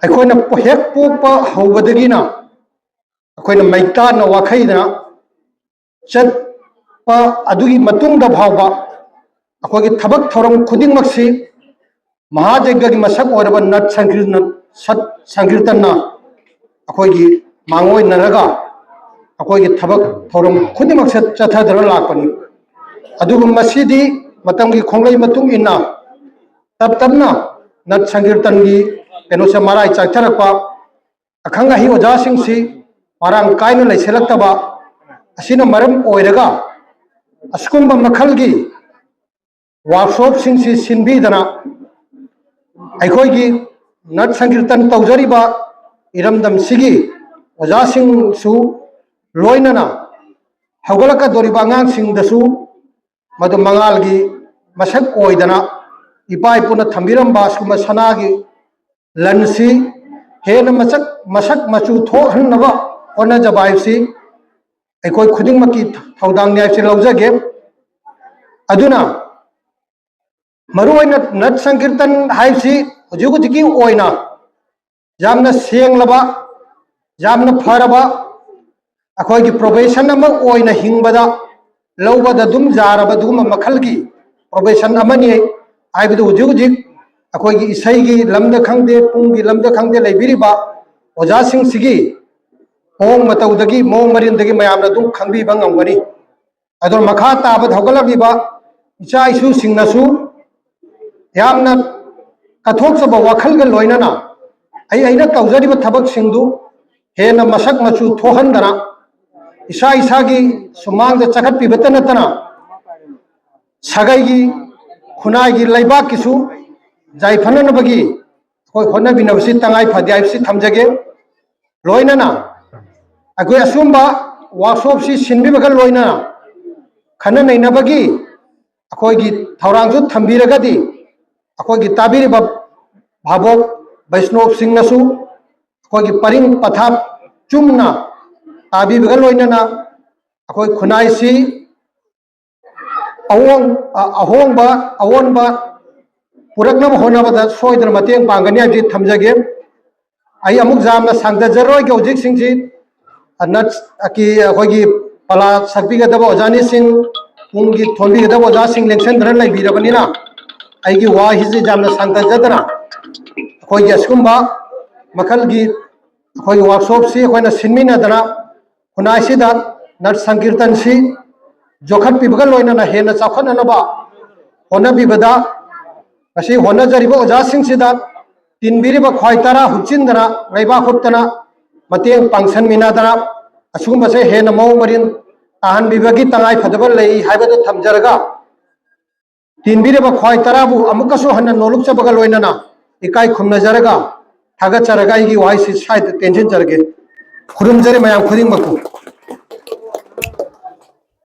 अखोना हेक pope हौबदगिना अखोना मैतान वाखैदना चटपा अदुगी मतुंगदा भावबा अखोगी थबक थौरम खुदिंगमक्सी महायज्ञ की मसक ओरबा नट संकीर्तनना अखोगी मांगोय नरगा अखोगी थबक थौरम खुदिंगमक्से चथादर लाकपनी अदुगु मसीदी मतम की खोंगलई मतुंग इन्ना तब तबना नट संकीर्तन की कनोसे माराई चाथरपा अखंग ही ओजा सिंसी मारांग कायन लैसेलक्तबा असिना मरम ओइरगा अस्कुंब मखलगी वर्कशॉप सिंसी सिनबीदना अखोगी नट संकीर्तन तौजरीबा इरमदम सिगी ओजा सिंसु लोइनना हौगलकदोरिबा आंगांग सिंगदसु मधु मंगालगी मसक ओइदना इपाई पुना थंबिरंबा अस्कुंब सनागी लनसी हेन मसक मचू थोहन्नबा होनजबाइसी अखोई खुदिंगमकी थौदांग न्यायसी लौजगे अदुना मरुओइना नट संकीर्तन हाइसी हुजुगुजिकी ओइना यामना सेंगलबा यामना फरबा अखोई प्रोफेशन अमा ओइना हिंगबदा लौबदा दुम जारबा दुम मखलगी प्रोफेशन अमनी आइबदु हुजुगुजिक अखोई इसैगी लमद खंगदे पुंगी लमद खंगदे लेबिरिबा ओजासिंग सिगी मोंग मतौदगी मोंग मरिंदगी मयामना दुम खंगबीबा ngamgani अदर मखा ताबद हौगलबिबा इचा इसु सिंगनसु यामना कथोक्सबा वखलगा लोइनना अइना तौजरिबा थबक सिंगदु हेन मसक मचू थोहनदना इसा इसागी सुमांग चखत पिबत नतना सगाईगी खुनाईगी लैबा किसु जायफननबगी कोई होनबिनबसी तंगाई फद्याइबसी थमजगे लोइनना अखोई असुंबा वर्कशॉप सी सिनबिबगा लोइनना खन नैनबगी अखोईगी थौरांगसु थंबीरगदी अखोईगी ताबीरिबा भाबोक वैष्णव सिंगनसु अखोईगी परिंग पथाप चुमना ताबीबगा लोइनना अखोई खुनाईसी अहोंबा पुरकनब होनबदा सोइदन मतेंग पांगनी हाइबसी थमजगे आई अमुक जामना सांगदजरोयगे हौजिक सिंगसी नट की अखोईगी पला सकपीगदब ओजानी सिंग पुंगी थोनबीगदब ओजा सिंग लेंसनदन लैबीरबनिना आइगी वाहिजी जामना सांगदजदना अखोईगी असकुंबा मखलगी अखोई वर्कशॉप सी अखोइना सिनमिनदना खुनाइसिदा नट संकीर्तन सी जोखत पिबगा लोइनना हेना चाखननबा होनबिबदा असी होनजरिबा ओजासिंगसिदा तिनबिरिबा ख्वाइतरा हुचिंदना लैबा खुप्तना मतेंग पांगसनमिनादना असुगुंबसे हेना मौ मरिन ताहनबिबगी तंगाई फदबा लई हाइबदो थमजरगा तिनबिरिबा ख्वाइतराबु अमुकसु हन्ना नोलुकचबगा लोइनना इकाई खुमनजरगा थागचरगा इगी वाइसि साइद टेंशन जरगे खुरुमजरे मयाम खुदिंगबकु